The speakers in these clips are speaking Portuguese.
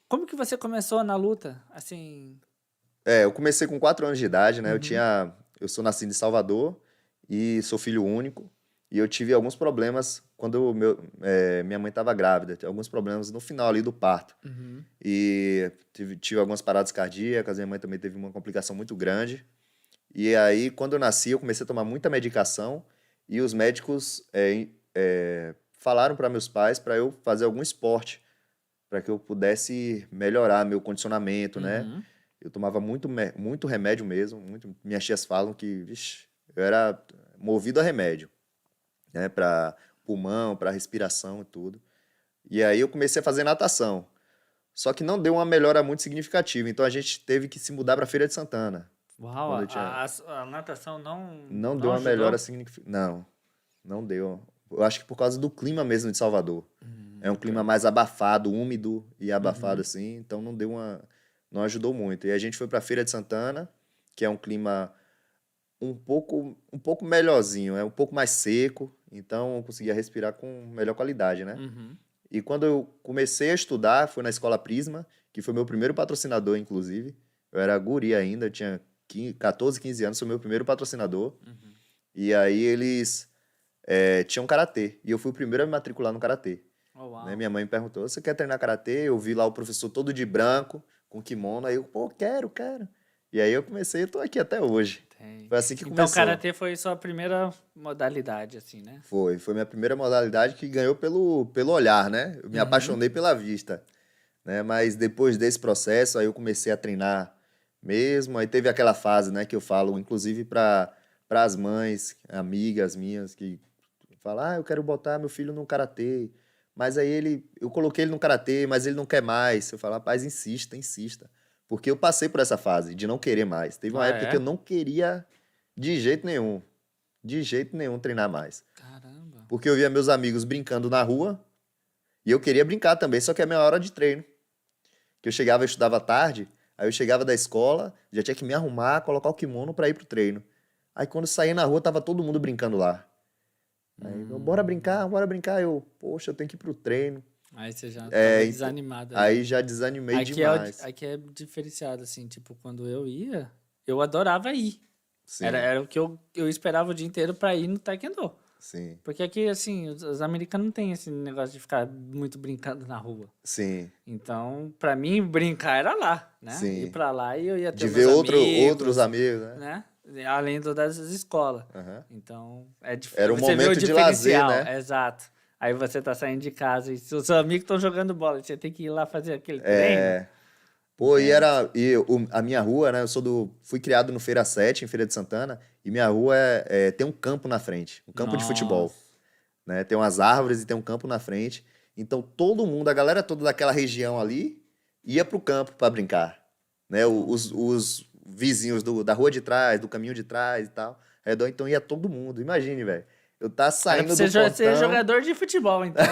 Como que você começou na luta? Assim. Eu comecei com 4 anos de idade, né? Uhum. Eu sou nascido em Salvador e sou filho único. E eu tive alguns problemas quando minha mãe estava grávida. Tive alguns problemas no final ali do parto. Uhum. E tive algumas paradas cardíacas, minha mãe também teve uma complicação muito grande. E aí, quando eu nasci, eu comecei a tomar muita medicação e os médicos falaram para meus pais para eu fazer algum esporte, para que eu pudesse melhorar meu condicionamento, né? Uhum. Eu tomava muito remédio mesmo, minhas tias falam que, vixe, eu era movido a remédio, né? Para pulmão, para respiração e tudo. E aí eu comecei a fazer natação. Só que não deu uma melhora muito significativa, então a gente teve que se mudar para Feira de Santana. Uau, Quando eu tinha a natação Não deu não uma melhora ajudou? significativa. Não, não deu. Eu acho que por causa do clima mesmo de Salvador. É um clima Entendi. mais abafado, úmido e abafado Uhum. assim, então não ajudou muito. E a gente foi para Feira de Santana, que é um clima um pouco melhorzinho, é um pouco mais seco, então eu conseguia respirar com melhor qualidade, né? Uhum. E quando eu comecei a estudar, foi na Escola Prisma, que foi meu primeiro patrocinador, inclusive. Eu era guri ainda, eu tinha 14, 15 anos, foi meu primeiro patrocinador. Uhum. E aí eles tinham karatê, e eu fui o primeiro a me matricular no karatê. Oh, Né? uau. Minha mãe me perguntou, você quer treinar karatê? Eu vi lá o professor todo de branco, com kimono, aí eu, pô, quero. E aí eu comecei e tô aqui até hoje. Tem. Foi assim que Então, começou. karatê foi sua primeira modalidade, assim, né? Foi minha primeira modalidade que ganhou pelo olhar, né? Eu me Uhum. apaixonei pela vista, né? Mas depois desse processo, aí eu comecei a treinar mesmo. Aí teve aquela fase, né, que eu falo, inclusive para as mães, amigas minhas, que falam, eu quero botar meu filho no karatê. Mas aí eu coloquei ele no karatê, mas ele não quer mais. Eu falo, rapaz, insista. Porque eu passei por essa fase de não querer mais. Teve uma Ah, época que eu é? não queria de jeito nenhum, de jeito nenhum treinar mais. Caramba. Porque eu via meus amigos brincando na rua e eu queria brincar também, só que é a minha hora de treino. Que eu chegava, eu estudava tarde, aí eu chegava da escola, já tinha que me arrumar, colocar o kimono pra ir pro treino. Aí quando eu saía na rua, tava todo mundo brincando lá. Aí, Hum. bora brincar. Eu, poxa, eu tenho que ir pro treino. Aí você já tava É, desanimado ali. aí já desanimei Aqui é, demais. aqui é diferenciado, assim, tipo, quando eu ia, eu adorava ir. Era, Sim, era o que eu esperava o dia inteiro pra ir no Taekwondo. sim, Porque aqui, assim, os americanos não têm esse negócio de ficar muito brincando na rua. sim, Então, pra mim, brincar era lá, né? Ir sim. pra lá e eu ia ter De meus ver outros amigos, amigos, né? né? Além das escolas. Aham. Então, Era um você vê o momento de lazer, diferencial, né? exato. Aí você tá saindo de casa e seus amigos estão jogando bola, você tem que ir lá fazer aquele treino. É, pô, Entende? a minha rua, né? Fui criado no Feira 7, em Feira de Santana, e minha rua tem um campo na frente, um campo de futebol, Nossa. né? Tem umas árvores e tem um campo na frente. Então todo mundo, a galera toda daquela região ali, ia pro campo para brincar, né? Os vizinhos da rua de trás, do caminho de trás e tal, ao redor, então ia todo mundo. Imagine, velho. Eu tá Era pra saindo do você ser portão. jogador de futebol, então.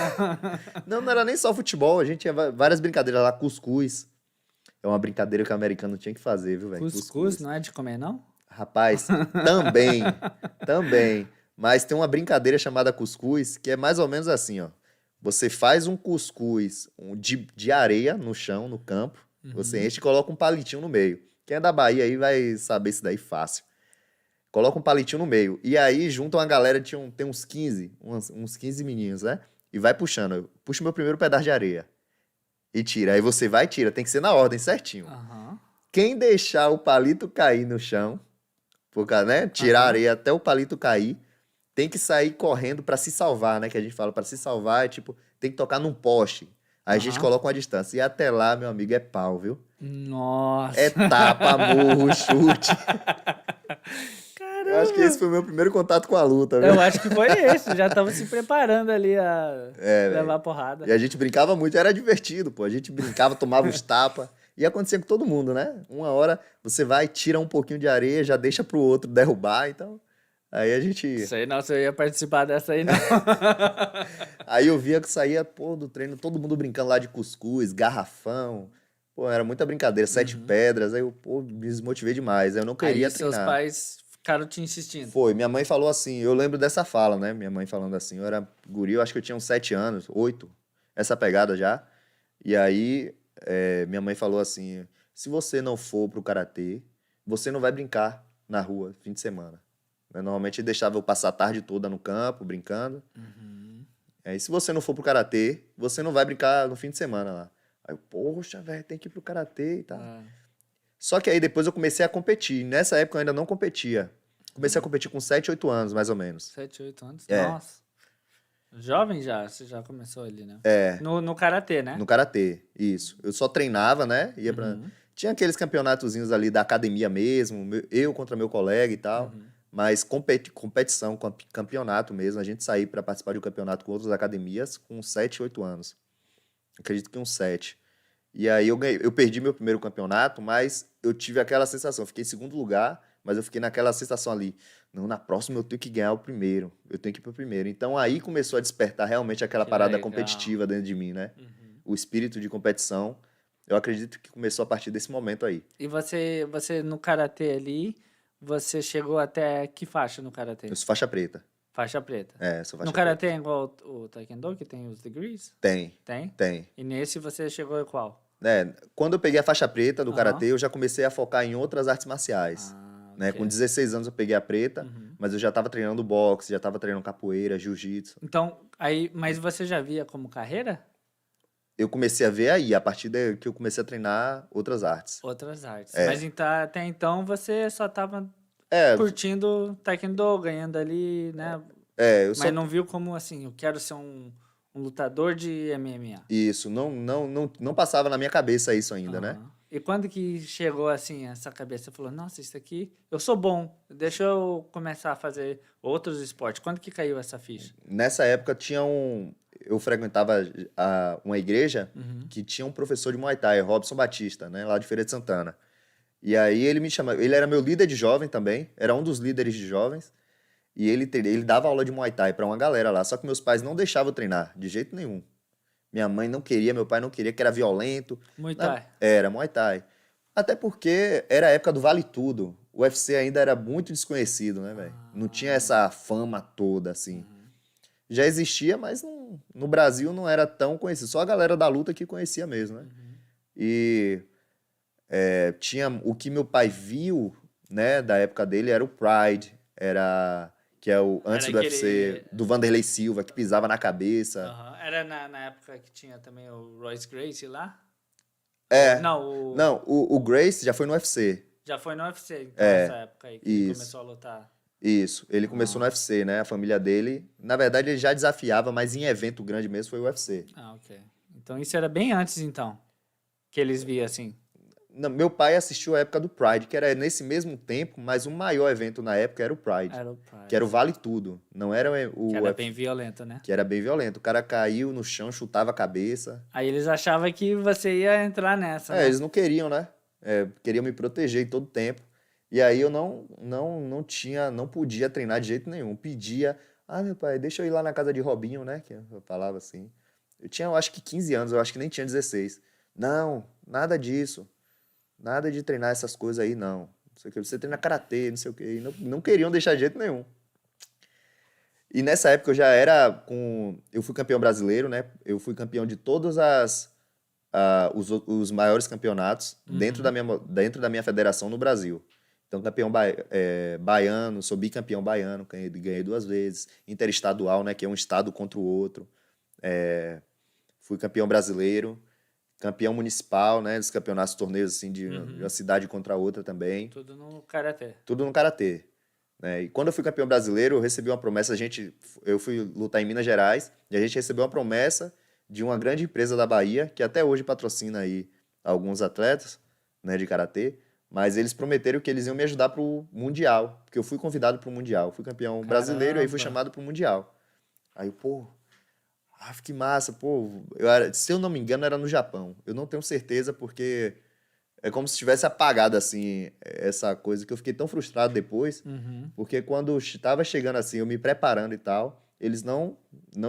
Não, não era nem só futebol, a gente tinha várias brincadeiras lá, cuscuz. É uma brincadeira que o americano tinha que fazer, viu, velho? Cuscuz Cuscuz. não é de comer, não? Rapaz, também, também. Mas tem uma brincadeira chamada cuscuz que é mais ou menos assim, ó. Você faz um cuscuz de areia no chão, no campo. Você Uhum. enche e coloca um palitinho no meio. Quem é da Bahia aí vai saber isso daí fácil. Coloca um palitinho no meio. E aí junta uma galera, tem uns 15, uns 15 meninos, né? E vai puxando. Puxa o meu primeiro pedaço de areia. E tira. Aí você vai e tira. Tem que ser na ordem, certinho. Aham. Quem deixar o palito cair no chão, né? Tirar a Aham. areia até o palito cair, tem que sair correndo pra se salvar, né? Que a gente fala pra se salvar é tipo, tem que tocar num poste. Aí a gente Aham. coloca uma distância. E até lá, meu amigo, é pau, viu? É Nossa. tapa, murro, chute. Eu acho que esse Caramba. foi o meu primeiro contato com a luta, viu? Eu acho que foi esse. Já tava se preparando ali a É, velho. levar porrada. E a gente brincava muito, era divertido, pô. A gente brincava, tomava uns tapas. E acontecia com todo mundo, né? Uma hora você vai, tira um pouquinho de areia, já deixa pro outro derrubar, então. Aí a gente. Sei não se eu ia participar dessa aí, não. Aí eu via que saía, pô, do treino, todo mundo brincando lá de cuscuz, garrafão. Pô, era muita brincadeira, sete Uhum. pedras. Aí eu, pô, me desmotivei demais. Aí eu não Aí queria seus treinar. pais ficaram te insistindo. Foi, minha mãe falou assim, eu lembro dessa fala, né? Minha mãe falando assim, eu era guri, eu acho que eu tinha uns 7 anos, 8, essa pegada já. E aí minha mãe falou assim, se você não for pro karatê, você não vai brincar na rua fim de semana. Né? Normalmente deixava eu passar a tarde toda no campo, brincando. Uhum. Aí, se você não for pro karatê, você não vai brincar no fim de semana lá. Aí eu, poxa, velho, tem que ir pro karatê e tal. Ah, Só que aí depois eu comecei a competir. Nessa época eu ainda não competia. Comecei a competir com 7, 8 anos, mais ou menos. 7, 8 anos? É. Nossa. Jovem já, você já começou ali, né? É, No karatê, né? no karatê, isso. Eu só treinava, né? Ia pra... Uhum. Tinha aqueles campeonatozinhos ali da academia mesmo, eu contra meu colega e tal. Uhum. Mas competição, campeonato mesmo, a gente sair para participar de um campeonato com outras academias com 7, 8 anos. Acredito que uns 7. E aí eu perdi meu primeiro campeonato, mas eu tive aquela sensação, eu fiquei em segundo lugar, mas eu fiquei naquela sensação ali, não, na próxima eu tenho que ganhar o primeiro, eu tenho que ir pro primeiro. Então aí começou a despertar realmente aquela Que parada legal. competitiva dentro de mim, né? Uhum. O espírito de competição, eu acredito que começou a partir desse momento aí. E você no karatê ali, você chegou até que faixa no karatê? Eu sou faixa preta. Faixa preta. Sou faixa No karatê é igual o taekwondo, que tem os degrees? preta. Tem? Tem. E nesse você chegou a qual? Quando eu peguei a faixa preta do Aham. karatê, eu já comecei a focar em outras artes marciais. Ah, Né? ok. Com 16 anos eu peguei a preta, Uhum. mas eu já estava treinando boxe, já estava treinando capoeira, jiu-jitsu. Então, aí, mas você já via como carreira? Eu comecei a ver aí, a partir daí que eu comecei a treinar outras artes. Outras artes. É. Mas então, até então você só tava É, curtindo taekwondo, ganhando ali, né? eu só... Mas não viu como assim, eu quero ser um lutador de MMA. Isso, não passava na minha cabeça isso ainda, né? Aham. E quando que chegou assim, essa cabeça? Você falou, nossa, isso aqui, eu sou bom, deixa eu começar a fazer outros esportes. Quando que caiu essa ficha? Nessa época eu frequentava uma igreja Uhum. que tinha um professor de Muay Thai, Robson Batista, né? Lá de Feira de Santana. E aí ele me chamava, ele era meu líder de jovem também, era um dos líderes de jovens. E ele dava aula de Muay Thai pra uma galera lá, só que meus pais não deixavam eu treinar, de jeito nenhum. Minha mãe não queria, meu pai não queria, que era violento. Muay Thai. Era Muay Thai. Até porque era a época do Vale Tudo. O UFC ainda era muito desconhecido, né, velho? Não tinha essa fama toda, assim. Já existia, mas no Brasil não era tão conhecido. Só a galera da luta que conhecia mesmo, né? E tinha o que meu pai viu, né, da época dele, era o Pride, que é o antes Era do aquele- UFC, do Vanderlei Silva, que pisava na cabeça. Aham. Era na época que tinha também o Royce Gracie lá? É. Não, Não, o Grace já foi no UFC. já foi no UFC, então, É, nessa época aí que ele isso. começou a lutar. Isso, ele começou no UFC, né? A família dele, na verdade, ele já desafiava, mas em evento grande mesmo foi o UFC. Ah, ok. Então isso era bem antes, então, que eles viam assim. Não, meu pai assistiu a época do Pride, que era nesse mesmo tempo, mas o maior evento na época era o Pride, Era o Pride. que era o Vale Tudo, não era o Que era UFC, bem violento, né? que era bem violento. O cara caiu no chão, chutava a cabeça. Aí eles achavam que você ia entrar nessa, né? Eles não queriam, né? Queriam me proteger em todo tempo. E aí eu não podia treinar de jeito nenhum. Pedia, meu pai, deixa eu ir lá na casa de Robinho, né? Que eu falava assim. Eu acho que 15 anos, eu acho que nem tinha 16. Não, nada disso. Nada de treinar essas coisas aí, não. Não sei o que, você treina karatê, não sei o que. E não queriam deixar de jeito nenhum. E nessa época eu já era eu fui campeão brasileiro, né? Eu fui campeão de todos os maiores campeonatos dentro da minha federação no Brasil. Então, campeão baiano, sou bicampeão baiano, ganhei 2 vezes. Interestadual, né? Que é um estado contra o outro. Fui campeão brasileiro. Campeão municipal, né? Dos campeonatos, torneios assim, de uma cidade contra a outra também. Tudo no karatê. Tudo no karatê. Né? E quando eu fui campeão brasileiro, eu recebi uma promessa. Eu fui lutar em Minas Gerais e a gente recebeu uma promessa de uma grande empresa da Bahia, que até hoje patrocina aí alguns atletas, né, de karatê, mas eles prometeram que eles iam me ajudar pro Mundial, porque eu fui convidado pro Mundial. Fui campeão brasileiro e aí fui Caramba. chamado pro Mundial. Aí, que massa, se eu não me engano, era no Japão. Eu não tenho certeza, porque é como se tivesse apagado, assim, essa coisa, que eu fiquei tão frustrado depois, Uhum. porque quando estava chegando assim, eu me preparando e tal, eles não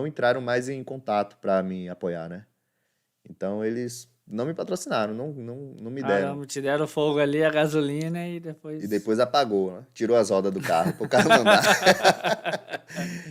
entraram mais em contato para me apoiar, né? Então, eles não me patrocinaram, não me deram. Caramba, te deram fogo ali, a gasolina e depois... E depois apagou, né? Tirou as rodas do carro, pro carro não andar.